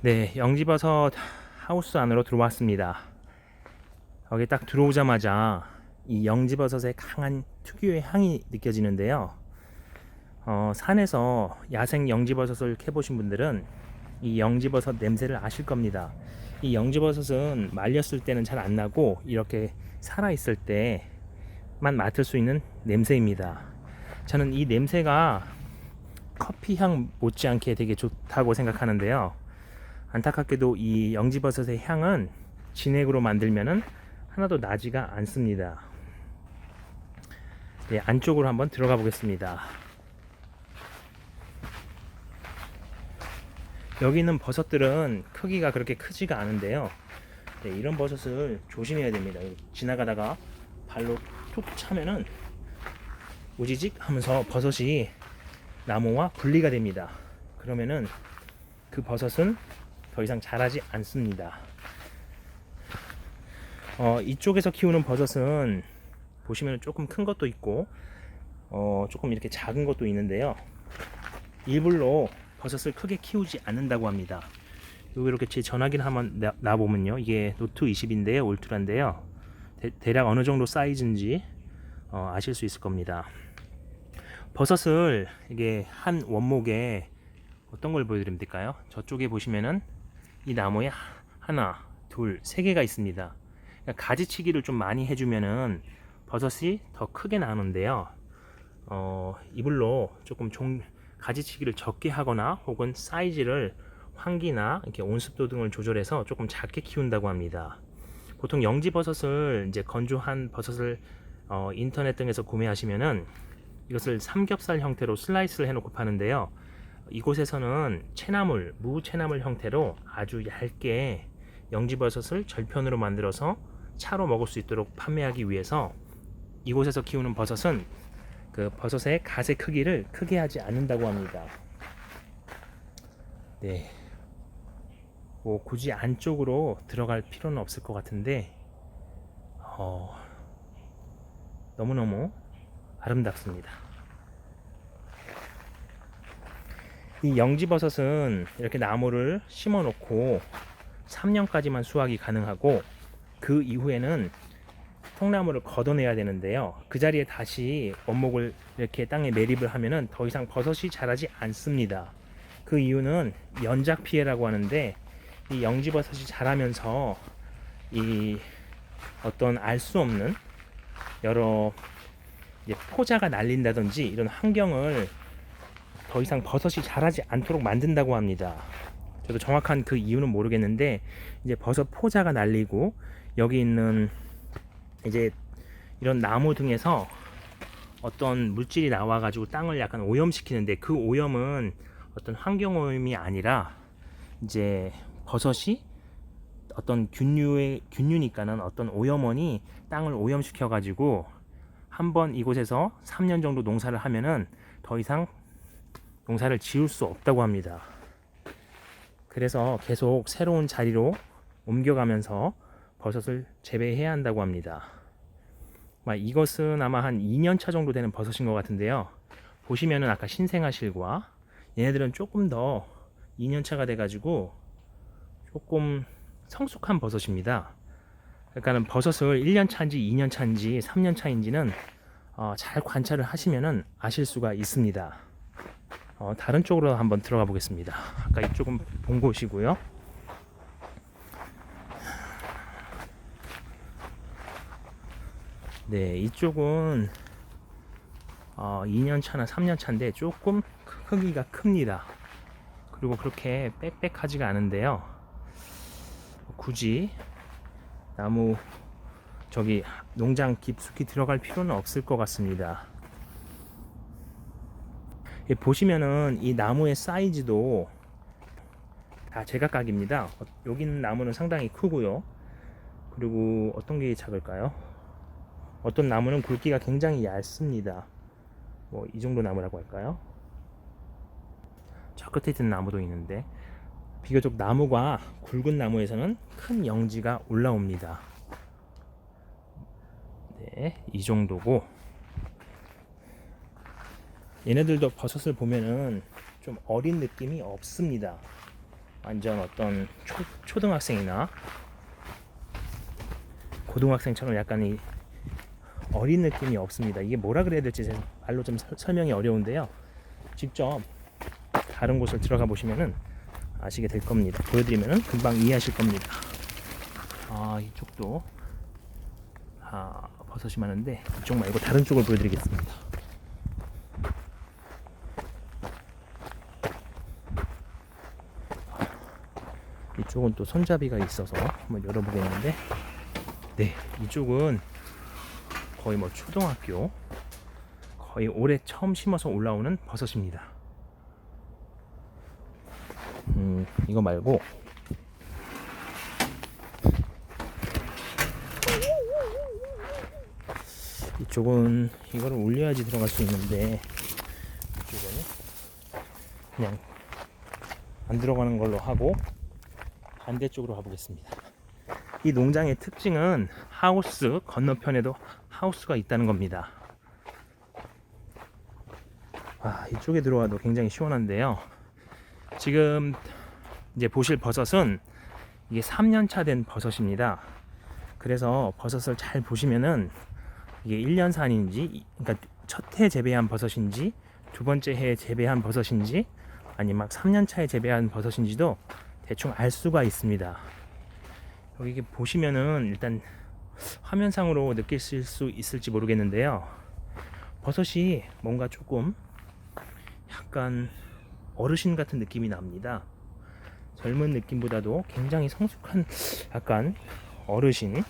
네, 영지버섯 하우스 안으로 들어왔습니다. 여기 딱 들어오자마자 이 영지버섯의 강한 특유의 향이 느껴지는데요. 산에서 야생 영지버섯을 캐보신 분들은 이 영지버섯 냄새를 아실 겁니다. 이 영지버섯은 말렸을 때는 잘 안 나고 이렇게 살아있을 때만 맡을 수 있는 냄새입니다. 저는 이 냄새가 커피 향 못지않게 되게 좋다고 생각하는데요. 안타깝게도 이 영지버섯의 향은 진액으로 만들면은 하나도 나지가 않습니다. 네, 안쪽으로 한번 들어가 보겠습니다. 여기 있는 버섯들은 크기가 그렇게 크지가 않은데요. 네, 이런 버섯을 조심해야 됩니다. 지나가다가 발로 툭 차면은 우지직 하면서 버섯이 나무와 분리가 됩니다. 그러면은 그 버섯은 더 이상 자라지 않습니다. 이쪽에서 키우는 버섯은 보시면 조금 큰 것도 있고 조금 이렇게 작은 것도 있는데요. 일부러 버섯을 크게 키우지 않는다고 합니다. 여기 이렇게 제 전화기를 한번 놔보면요, 이게 노트 20인데요 울트라인데요, 대략 어느 정도 사이즈인지 아실 수 있을 겁니다. 버섯을 이게 한 원목에 어떤 걸 보여드리면 될까요? 저쪽에 보시면은 이 나무에 하나, 둘, 세 개가 있습니다. 그러니까 가지치기를 좀 많이 해주면은 버섯이 더 크게 나오는데요. 이불로 조금 가지치기를 적게 하거나 혹은 사이즈를 환기나 이렇게 온습도 등을 조절해서 조금 작게 키운다고 합니다. 보통 영지버섯을 이제 건조한 버섯을 인터넷 등에서 구매하시면은 이것을 삼겹살 형태로 슬라이스를 해놓고 파는데요. 이곳에서는 채나물, 무채나물 형태로 아주 얇게 영지버섯을 절편으로 만들어서 차로 먹을 수 있도록 판매하기 위해서 이곳에서 키우는 버섯은 그 버섯의 갓의 크기를 크게 하지 않는다고 합니다. 네, 뭐 굳이 안쪽으로 들어갈 필요는 없을 것 같은데 너무너무 아름답습니다. 이 영지버섯은 이렇게 나무를 심어 놓고 3년까지만 수확이 가능하고 그 이후에는 통나무를 걷어내야 되는데요. 그 자리에 다시 원목을 이렇게 땅에 매립을 하면은 더 이상 버섯이 자라지 않습니다. 그 이유는 연작 피해라고 하는데, 이 영지버섯이 자라면서 이 어떤 알 수 없는 여러 포자가 날린다든지 이런 환경을 더 이상 버섯이 자라지 않도록 만든다고 합니다. 저도 정확한 그 이유는 모르겠는데, 이제 버섯 포자가 날리고 여기 있는 이제 이런 나무 등에서 어떤 물질이 나와가지고 땅을 약간 오염시키는데, 그 오염은 어떤 환경 오염이 아니라 이제 버섯이 어떤 균류니까는 어떤 오염원이 땅을 오염시켜가지고 한번 이곳에서 3년 정도 농사를 하면은 더 이상 농사를 지을 수 없다고 합니다. 그래서 계속 새로운 자리로 옮겨가면서 버섯을 재배해야 한다고 합니다. 이것은 아마 한 2년차 정도 되는 버섯인 것 같은데요. 보시면은 아까 신생아실과 얘네들은 조금 더 2년차가 돼가지고 조금 성숙한 버섯입니다. 그러니까는 버섯을 1년차인지 2년차인지 3년차인지는 잘 관찰을 하시면은 아실 수가 있습니다. 다른 쪽으로 한번 들어가 보겠습니다. 아까 이쪽은 본 곳이고요. 네, 이쪽은 2년차나 3년차인데 조금 크기가 큽니다. 그리고 그렇게 빽빽하지가 않은데요. 굳이 나무 저기 농장 깊숙이 들어갈 필요는 없을 것 같습니다. 보시면은 이 나무의 사이즈도 다 제각각입니다. 여기 있는 나무는 상당히 크고요. 그리고 어떤 게 작을까요? 어떤 나무는 굵기가 굉장히 얇습니다. 뭐 이 정도 나무라고 할까요? 저 끝에 있는 나무도 있는데, 비교적 나무가 굵은 나무에서는 큰 영지가 올라옵니다. 네, 이 정도고, 얘네들도 버섯을 보면은 좀 어린 느낌이 없습니다. 완전 어떤 초등학생이나 고등학생처럼 약간 이 어린 느낌이 없습니다. 이게 뭐라 그래야 될지 말로 좀 설명이 어려운데요. 직접 다른 곳을 들어가 보시면은 아시게 될 겁니다. 보여드리면은 금방 이해하실 겁니다. 이쪽도 버섯이 많은데 이쪽 말고 다른 쪽을 보여드리겠습니다. 이쪽은 또 손잡이가 있어서 한번 열어보겠는데, 네, 이쪽은 거의 뭐 초등학교, 거의 올해 처음 심어서 올라오는 버섯입니다. 이거 말고 이쪽은 이거를 올려야지 들어갈 수 있는데, 이쪽은 그냥 안 들어가는 걸로 하고 반대쪽으로 가보겠습니다. 이 농장의 특징은 하우스 건너편에도 하우스가 있다는 겁니다. 이쪽에 들어와도 굉장히 시원한데요. 지금 이제 보실 버섯은 이게 3년차 된 버섯입니다. 그래서 버섯을 잘 보시면은 이게 1년산인지, 그러니까 첫 해 재배한 버섯인지, 두 번째 해에 재배한 버섯인지, 아니면 막 3년차에 재배한 버섯인지도 대충 알 수가 있습니다. 여기 보시면은 일단 화면상으로 느끼실 수 있을지 모르겠는데요. 버섯이 뭔가 조금 약간 어르신 같은 느낌이 납니다. 젊은 느낌보다도 굉장히 성숙한 약간 어르신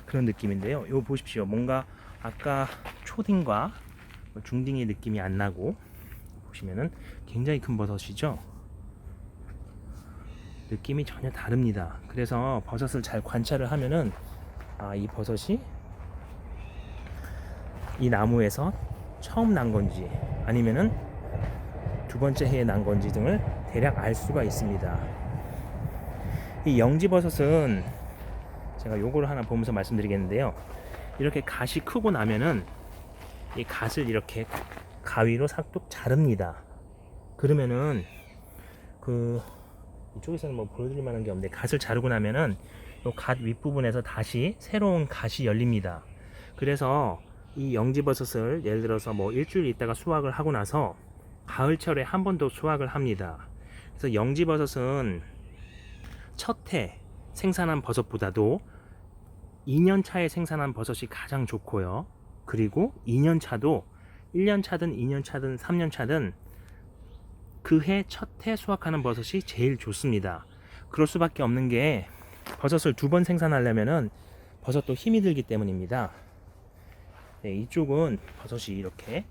그런 느낌인데요. 이거 보십시오. 뭔가 아까 초딩과 중딩의 느낌이 안 나고, 보시면은 굉장히 큰 버섯이죠. 느낌이 전혀 다릅니다. 그래서 버섯을 잘 관찰을 하면은 이 버섯이 이 나무에서 처음 난 건지 아니면은 두 번째 해에 난 건지 등을 대략 알 수가 있습니다. 이 영지버섯은 제가 요거를 하나 보면서 말씀드리겠는데요. 이렇게 갓이 크고 나면은 이 갓을 이렇게 가위로 싹둑 자릅니다. 그러면은 이쪽에서는 뭐 보여드릴 만한 게 없는데, 갓을 자르고 나면은 이 갓 윗부분에서 다시 새로운 갓이 열립니다. 그래서 이 영지버섯을 예를 들어서 뭐 일주일 있다가 수확을 하고 나서 가을철에 한 번 더 수확을 합니다. 그래서 영지버섯은 첫 해 생산한 버섯보다도 2년 차에 생산한 버섯이 가장 좋고요. 그리고 2년 차도 1년 차든 2년 차든 3년 차든 그 해 첫 해 수확하는 버섯이 제일 좋습니다. 그럴 수밖에 없는 게 버섯을 두 번 생산하려면은 버섯도 힘이 들기 때문입니다. 네, 이쪽은 버섯이 이렇게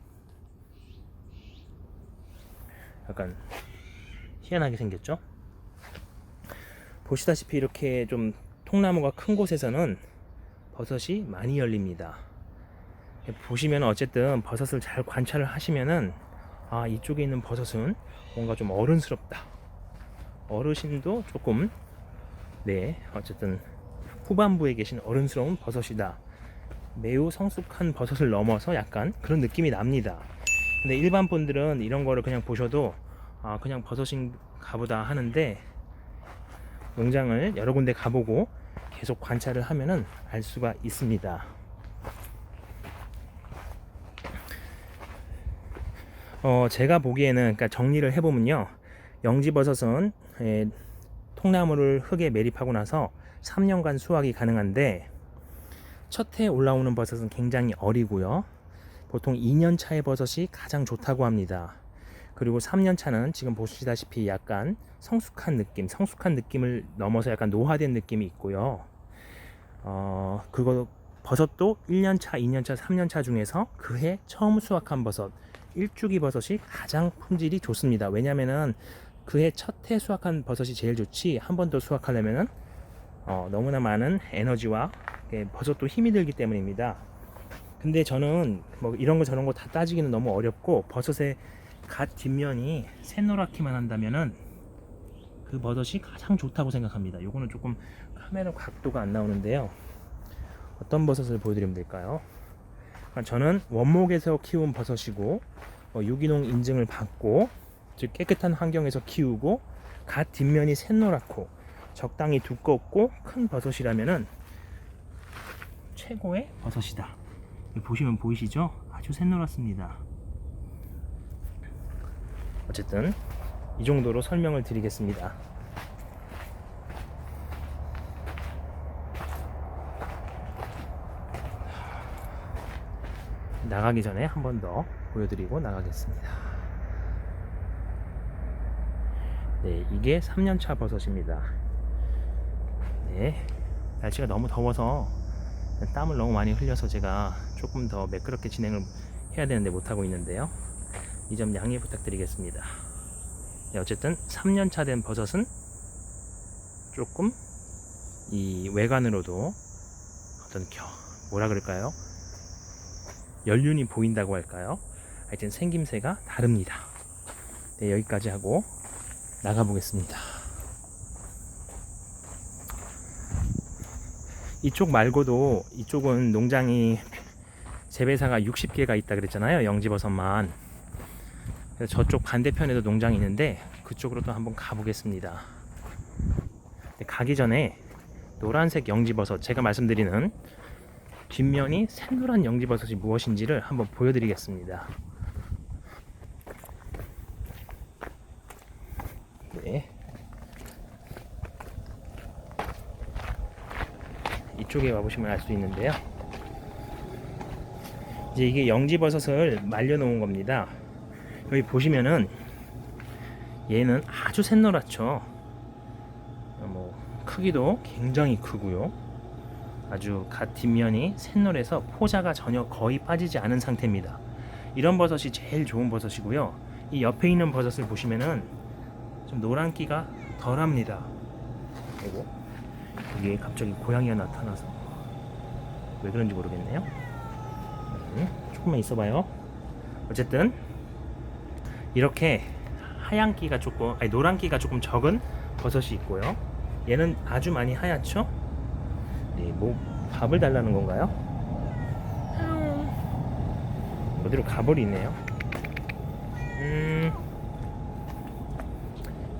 약간 희한하게 생겼죠. 보시다시피 이렇게 좀 통나무가 큰 곳에서는 버섯이 많이 열립니다. 보시면 어쨌든 버섯을 잘 관찰을 하시면은 이쪽에 있는 버섯은 뭔가 좀 어른스럽다, 어르신도 조금, 네, 어쨌든 후반부에 계신 어른스러운 버섯이다, 매우 성숙한 버섯을 넘어서 약간 그런 느낌이 납니다. 근데 일반 분들은 이런 거를 그냥 보셔도 그냥 버섯인가 보다 하는데, 농장을 여러 군데 가보고 계속 관찰을 하면은 알 수가 있습니다. 제가 보기에는, 그러니까 정리를 해보면요, 영지버섯은 통나무를 흙에 매립하고 나서 3년간 수확이 가능한데, 첫 해에 올라오는 버섯은 굉장히 어리고요. 보통 2년 차의 버섯이 가장 좋다고 합니다. 그리고 3년 차는 지금 보시다시피 약간 성숙한 느낌을 넘어서 약간 노화된 느낌이 있고요. 그거 버섯도 1년차, 2년차, 3년차 중에서 그 해 처음 수확한 버섯, 일주기 버섯이 가장 품질이 좋습니다. 왜냐면은 그 해 첫 해 수확한 버섯이 제일 좋지, 한 번 더 수확하려면은 너무나 많은 에너지와 버섯도 힘이 들기 때문입니다. 근데 저는 뭐 이런 거 저런 거 다 따지기는 너무 어렵고, 버섯의 갓 뒷면이 새노랗기만 한다면은 그 버섯이 가장 좋다고 생각합니다. 요거는 조금 카메라 각도가 안 나오는데요. 어떤 버섯을 보여드리면 될까요? 저는 원목에서 키운 버섯이고, 유기농 인증을 받고, 즉 깨끗한 환경에서 키우고 갓 뒷면이 샛노랗고 적당히 두껍고 큰 버섯이라면은 최고의 버섯이다. 보시면 보이시죠? 아주 샛노랗습니다. 어쨌든 이 정도로 설명을 드리겠습니다. 나가기 전에 한 번 더 보여드리고 나가겠습니다. 네, 이게 3년차 버섯입니다. 네, 날씨가 너무 더워서 땀을 너무 많이 흘려서 제가 조금 더 매끄럽게 진행을 해야 되는데 못하고 있는데요. 이 점 양해 부탁드리겠습니다. 네, 어쨌든 3년차 된 버섯은 조금 이 외관으로도 어떤 뭐라 그럴까요? 연륜이 보인다고 할까요? 하여튼 생김새가 다릅니다. 네, 여기까지 하고 나가보겠습니다. 이쪽 말고도 이쪽은 농장이 재배사가 60개가 있다 그랬잖아요. 영지버섯만. 그래서 저쪽 반대편에도 농장이 있는데 그쪽으로 또 한번 가보겠습니다. 가기 전에 노란색 영지버섯, 제가 말씀드리는 뒷면이 샛노란 영지버섯이 무엇인지를 한번 보여드리겠습니다. 네. 이쪽에 와보시면 알 수 있는데요. 이제 이게 영지버섯을 말려놓은 겁니다. 여기 보시면은 얘는 아주 샛노랗죠. 뭐 크기도 굉장히 크고요. 아주 갓 뒷면이 샛노래서 포자가 전혀 거의 빠지지 않은 상태입니다. 이런 버섯이 제일 좋은 버섯이고요. 이 옆에 있는 버섯을 보시면은 좀 노란기가 덜합니다. 그리고 여기에 갑자기 고양이가 나타나서 왜 그런지 모르겠네요. 조금만 있어봐요. 어쨌든 이렇게 하얀기가 조금, 아니 노란기가 조금 적은 버섯이 있고요. 얘는 아주 많이 하얗죠. 네, 뭐 밥을 달라는 건가요? 어디로 가버리네요.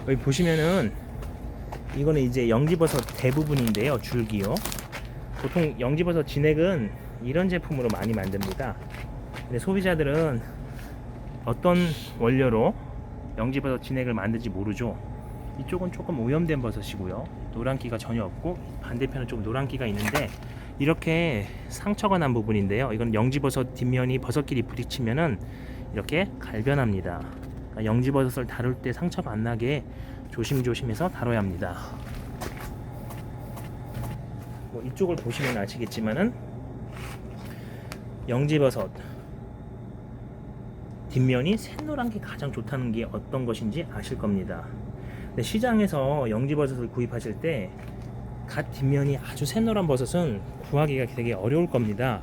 여기 보시면은 이거는 이제 영지버섯 대부분인데요. 줄기요. 보통 영지버섯 진액은 이런 제품으로 많이 만듭니다. 근데 소비자들은 어떤 원료로 영지버섯 진액을 만든지 모르죠. 이쪽은 조금 오염된 버섯이고요. 노란기가 전혀 없고 반대편은 좀 노란기가 있는데 이렇게 상처가 난 부분인데요. 이건 영지버섯 뒷면이 버섯끼리 부딪히면은 이렇게 갈변합니다. 그러니까 영지버섯을 다룰 때 상처가 안 나게 조심조심해서 다뤄야 합니다. 뭐 이쪽을 보시면 아시겠지만은 영지버섯 뒷면이 샛노란 게 가장 좋다는 게 어떤 것인지 아실 겁니다. 근데 시장에서 영지버섯을 구입하실 때 갓 뒷면이 아주 샛노란 버섯은 구하기가 되게 어려울 겁니다.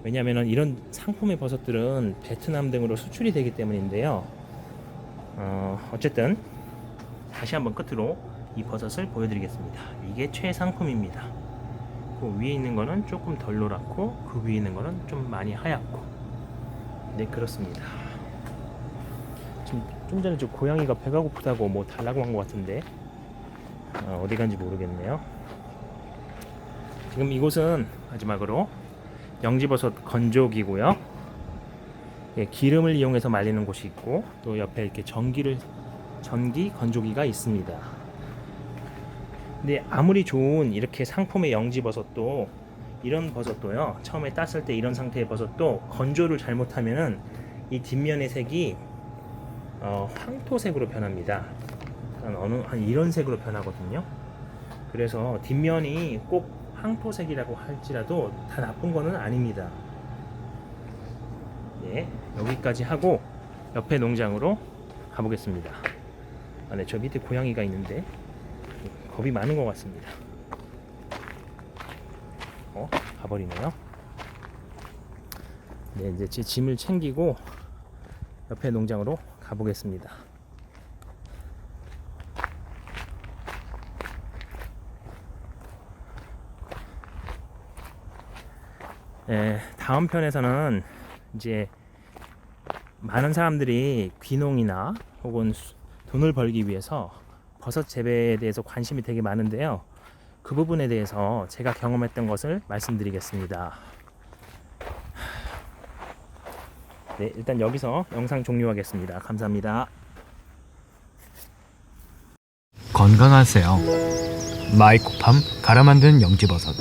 왜냐하면 이런 상품의 버섯들은 베트남 등으로 수출이 되기 때문인데요. 어쨌든 다시 한번 끝으로 이 버섯을 보여드리겠습니다. 이게 최상품입니다. 그 위에 있는 거는 조금 덜 노랗고 그 위에 있는 거는 좀 많이 하얗고, 네, 그렇습니다. 지금 좀 전에 저 고양이가 배가 고프다고 뭐 달라고 한 것 같은데 어디 간지 모르겠네요. 지금 이곳은 마지막으로 영지버섯 건조기고요. 예, 기름을 이용해서 말리는 곳이 있고 또 옆에 이렇게 전기 건조기가 있습니다. 근데 아무리 좋은 이렇게 상품의 영지버섯도, 이런 버섯도요, 처음에 땄을 때 이런 상태의 버섯도 건조를 잘못하면은 이 뒷면의 색이 황토색으로 변합니다. 한 이런 색으로 변하거든요. 그래서 뒷면이 꼭 황토색이라고 할지라도 다 나쁜 거는 아닙니다. 네, 여기까지 하고 옆에 농장으로 가보겠습니다. 네, 저 밑에 고양이가 있는데 겁이 많은 것 같습니다. 가버리네요. 네, 이제 제 짐을 챙기고 옆에 농장으로 가보겠습니다. 네, 다음 편에서는 이제 많은 사람들이 귀농이나 혹은 돈을 벌기 위해서 버섯 재배에 대해서 관심이 되게 많은데요. 그 부분에 대해서 제가 경험했던 것을 말씀드리겠습니다. 네, 일단 여기서 영상 종료하겠습니다. 감사합니다. 건강하세요. 마이코팜 갈아 만든 영지버섯.